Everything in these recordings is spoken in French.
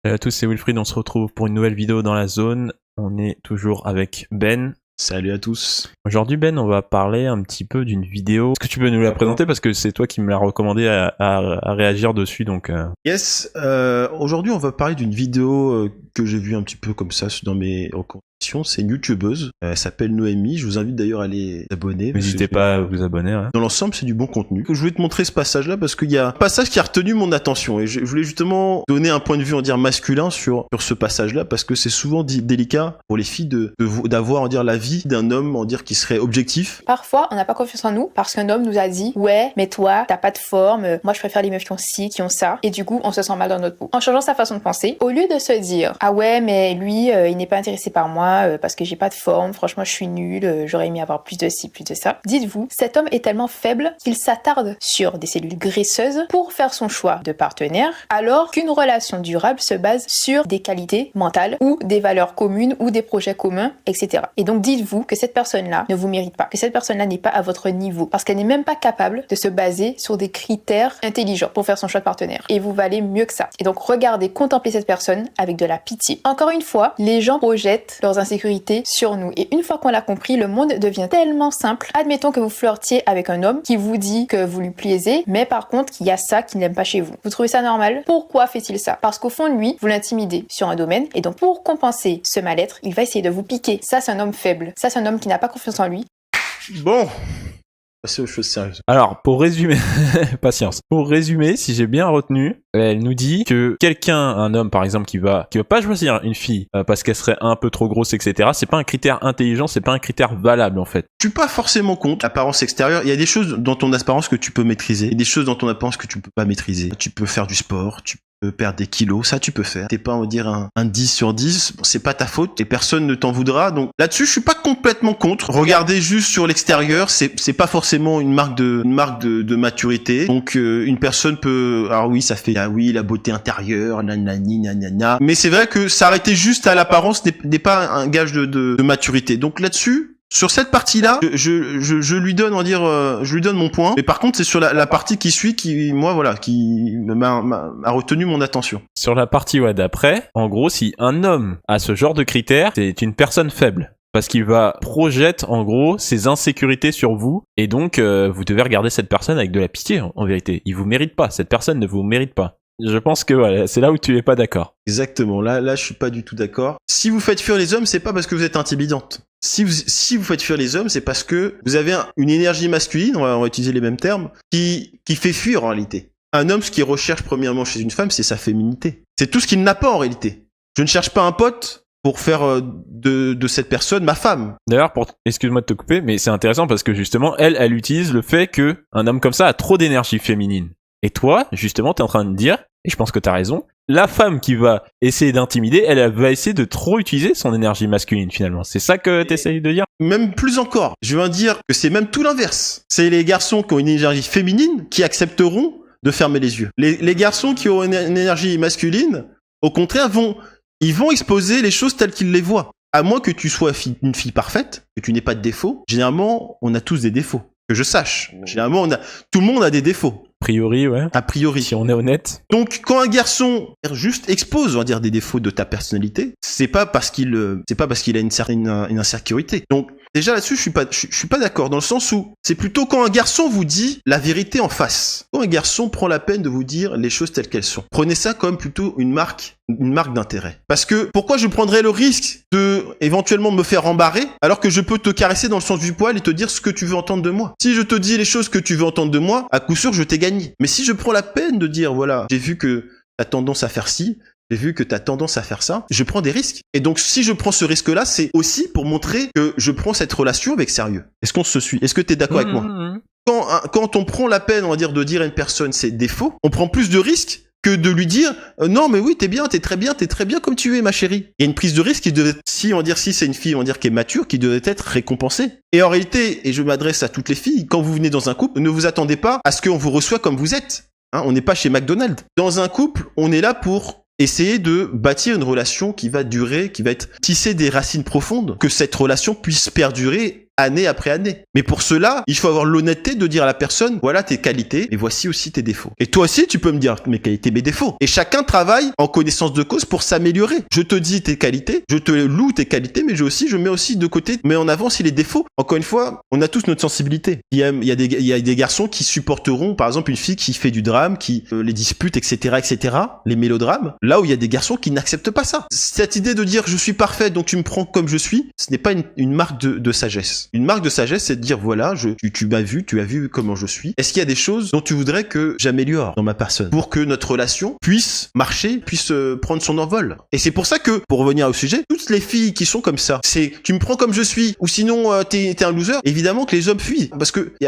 Salut à tous, c'est Wilfried, on se retrouve pour une nouvelle vidéo dans la zone. On est toujours avec Ben. Salut à tous. Aujourd'hui Ben, on va parler un petit peu d'une vidéo. Est-ce que tu peux nous la présenter parce que c'est toi qui me l'as recommandé à réagir dessus donc. Yes, aujourd'hui on va parler d'une vidéo que j'ai vue un petit peu comme ça dans mes recommandations. C'est une youtubeuse, elle s'appelle Noémie, je vous invite d'ailleurs à aller abonner. N'hésitez pas à vous abonner. Ouais. Dans l'ensemble c'est du bon contenu. Je voulais te montrer ce passage là parce qu'il y a un passage qui a retenu mon attention et je voulais justement donner un point de vue on dire masculin sur ce passage là parce que c'est souvent délicat pour les filles d'avoir on dire la vie d'un homme on dire qui serait objectif. Parfois on n'a pas confiance en nous parce qu'un homme nous a dit ouais mais toi t'as pas de forme, moi je préfère les meufs qui ont ci, qui ont ça, et du coup on se sent mal dans notre peau. En changeant sa façon de penser, au lieu de se dire ah ouais mais lui il n'est pas intéressé par moi parce que j'ai pas de forme, franchement je suis nulle, j'aurais aimé avoir plus de ci, plus de ça. Dites-vous, cet homme est tellement faible qu'il s'attarde sur des cellules graisseuses pour faire son choix de partenaire, alors qu'une relation durable se base sur des qualités mentales ou des valeurs communes ou des projets communs, etc. Et donc dites-vous que cette personne-là ne vous mérite pas, que cette personne-là n'est pas à votre niveau, parce qu'elle n'est même pas capable de se baser sur des critères intelligents pour faire son choix de partenaire. Et vous valez mieux que ça. Et donc regardez, contemplez cette personne avec de la pitié. Encore une fois, les gens projettent leurs insécurités sur nous. Et une fois qu'on l'a compris, le monde devient tellement simple. Admettons que vous flirtiez avec un homme qui vous dit que vous lui plaisez, mais par contre qu'il y a ça qu'il n'aime pas chez vous. Vous trouvez ça normal? Pourquoi fait-il ça? Parce qu'au fond de lui, vous l'intimidez sur un domaine, et donc pour compenser ce mal-être, il va essayer de vous piquer. Ça, c'est un homme faible. Ça, c'est un homme qui n'a pas confiance en lui. Bon, passer aux choses sérieuses. Alors, pour résumer, patience. Pour résumer, si j'ai bien retenu, elle nous dit que un homme par exemple qui va pas choisir une fille parce qu'elle serait un peu trop grosse, etc. C'est pas un critère intelligent, c'est pas un critère valable en fait. Je suis pas forcément contre l'apparence extérieure. Il y a des choses dans ton apparence que tu peux maîtriser, et des choses dans ton apparence que tu peux pas maîtriser. Tu peux faire du sport, tu peux perdre des kilos, ça tu peux faire. T'es pas, on va dire, un 10 sur 10, bon, c'est pas ta faute et personne ne t'en voudra. Donc là-dessus, je suis pas complètement contre. Regardez juste sur l'extérieur, c'est pas forcément une marque de maturité. Donc une personne peut, alors oui, ça fait, ah oui, la beauté intérieure, nanani, nanana. Mais c'est vrai que s'arrêter juste à l'apparence n'est pas un gage de maturité. Donc là-dessus, sur cette partie-là, je lui donne, on va dire, je lui donne mon point. Mais par contre, c'est sur la partie qui suit qui, moi, voilà, qui m'a retenu mon attention. Sur la partie d'après, en gros, si un homme a ce genre de critères, c'est une personne faible. Parce qu'il va projeter, en gros, ses insécurités sur vous. Et donc, vous devez regarder cette personne avec de la pitié, en vérité. Il vous mérite pas. Cette personne ne vous mérite pas. Je pense que voilà, c'est là où tu es pas d'accord. Exactement. Là, je suis pas du tout d'accord. Si vous faites fuir les hommes, c'est pas parce que vous êtes intimidante. Si vous faites fuir les hommes, c'est parce que vous avez une énergie masculine, on va utiliser les mêmes termes, qui fait fuir en réalité. Un homme, ce qu'il recherche premièrement chez une femme, c'est sa féminité. C'est tout ce qu'il n'a pas en réalité. Je ne cherche pas un pote pour faire de cette personne ma femme. D'ailleurs, excuse-moi de te couper, mais c'est intéressant parce que justement, elle utilise le fait que un homme comme ça a trop d'énergie féminine. Et toi, justement, t'es en train de dire, et je pense que t'as raison, la femme qui va essayer d'intimider, elle va essayer de trop utiliser son énergie masculine finalement. C'est ça que t'essayes de dire? Même plus encore. Je veux dire que c'est même tout l'inverse. C'est les garçons qui ont une énergie féminine qui accepteront de fermer les yeux. Les garçons qui ont une énergie masculine, au contraire, ils vont exposer les choses telles qu'ils les voient. À moins que tu sois une fille parfaite, que tu n'aies pas de défauts. Généralement, on a tous des défauts. Que je sache. Généralement, tout le monde a des défauts. A priori, ouais. A priori. Si on est honnête. Donc, quand un garçon juste expose, on va dire, des défauts de ta personnalité, c'est pas parce qu'il a une certaine insécurité. Donc, déjà là-dessus, je suis pas d'accord dans le sens où c'est plutôt quand un garçon vous dit la vérité en face. Quand un garçon prend la peine de vous dire les choses telles qu'elles sont. Prenez ça comme plutôt une marque d'intérêt. Parce que pourquoi je prendrais le risque de éventuellement me faire embarrer alors que je peux te caresser dans le sens du poil et te dire ce que tu veux entendre de moi. Si je te dis les choses que tu veux entendre de moi, à coup sûr je t'ai gagné. Mais si je prends la peine de dire voilà, j'ai vu que t'as tendance à faire ci, j'ai vu que t'as tendance à faire ça, je prends des risques. Et donc si je prends ce risque-là, c'est aussi pour montrer que je prends cette relation avec sérieux. Est-ce qu'on se suit? Est-ce que t'es d'accord avec moi? Quand on prend la peine, on va dire, de dire à une personne ses défauts, on prend plus de risques que de lui dire non mais oui t'es très bien comme tu es ma chérie. Il y a une prise de risque qui devait, si c'est une fille on va dire qui est mature, qui devait être récompensée. Et en réalité, et je m'adresse à toutes les filles, quand vous venez dans un couple, ne vous attendez pas à ce qu'on vous reçoive comme vous êtes. Hein, on n'est pas chez McDonald's. Dans un couple, on est là pour essayer de bâtir une relation qui va durer, qui va être tisser des racines profondes, que cette relation puisse perdurer année après année. Mais pour cela, il faut avoir l'honnêteté de dire à la personne, voilà tes qualités, et voici aussi tes défauts. Et toi aussi, tu peux me dire mes qualités, mes défauts. Et chacun travaille en connaissance de cause pour s'améliorer. Je te dis tes qualités, je te loue tes qualités, mais je mets aussi de côté, mets en avant aussi les défauts. Encore une fois, on a tous notre sensibilité. Il y a des garçons qui supporteront, par exemple, une fille qui fait du drame, qui les dispute, etc., les mélodrames. Là où il y a des garçons qui n'acceptent pas ça. Cette idée de dire je suis parfait, donc tu me prends comme je suis, ce n'est pas une marque de sagesse. Une marque de sagesse, c'est de dire voilà, tu m'as vu, tu as vu comment je suis. Est-ce qu'il y a des choses dont tu voudrais que j'améliore dans ma personne pour que notre relation puisse marcher, puisse prendre son envol? Et c'est pour ça que, pour revenir au sujet, toutes les filles qui sont comme ça, c'est tu me prends comme je suis, ou sinon t'es un loser. Évidemment que les hommes fuient, parce que il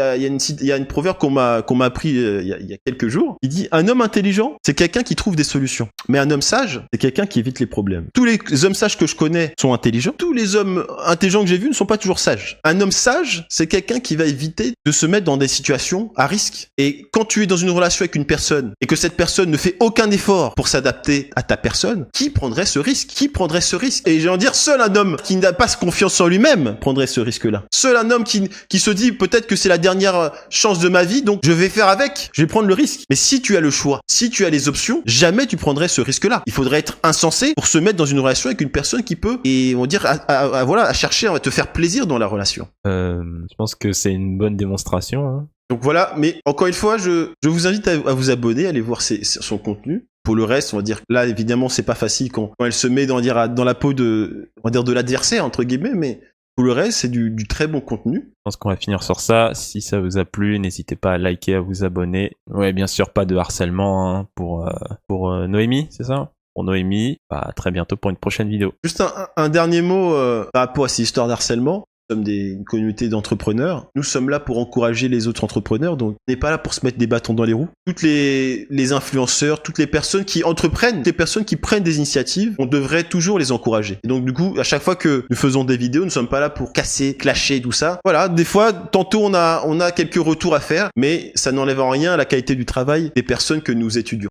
y a une proverbe qu'on m'a appris il y a quelques jours. Il dit un homme intelligent, c'est quelqu'un qui trouve des solutions, mais un homme sage, c'est quelqu'un qui évite les problèmes. Tous les hommes sages que je connais sont intelligents. Tous les hommes intelligents que j'ai vus ne sont pas toujours sages. Un homme sage, c'est quelqu'un qui va éviter de se mettre dans des situations à risque. Et quand tu es dans une relation avec une personne et que cette personne ne fait aucun effort pour s'adapter à ta personne, qui prendrait ce risque? Qui prendrait ce risque? Et j'ai envie de dire, seul un homme qui n'a pas confiance en lui-même prendrait ce risque-là. Seul un homme qui se dit peut-être que c'est la dernière chance de ma vie, donc je vais faire avec, je vais prendre le risque. Mais si tu as le choix, si tu as les options, jamais tu prendrais ce risque-là. Il faudrait être insensé pour se mettre dans une relation avec une personne qui peut, et on va dire, à chercher à te faire plaisir dans la relation. Je pense que c'est une bonne démonstration. Hein. Donc voilà, mais encore une fois, je vous invite à vous abonner, à aller voir son contenu. Pour le reste, on va dire, là, évidemment, c'est pas facile quand elle se met dans la peau de l'adversaire, entre guillemets, mais pour le reste, c'est du très bon contenu. Je pense qu'on va finir sur ça. Si ça vous a plu, n'hésitez pas à liker, à vous abonner. Ouais, bien sûr, pas de harcèlement hein, pour Noémie, c'est ça? Pour Noémie, à très bientôt pour une prochaine vidéo. Juste un dernier mot par rapport à ces histoires d'harcèlement. Nous sommes une communauté d'entrepreneurs. Nous sommes là pour encourager les autres entrepreneurs, donc on n'est pas là pour se mettre des bâtons dans les roues. Toutes les influenceurs, toutes les personnes qui entreprennent, toutes les personnes qui prennent des initiatives, on devrait toujours les encourager. Et donc du coup, à chaque fois que nous faisons des vidéos, nous ne sommes pas là pour casser, clasher, tout ça. Voilà, des fois, tantôt on a quelques retours à faire, mais ça n'enlève en rien la qualité du travail des personnes que nous étudions.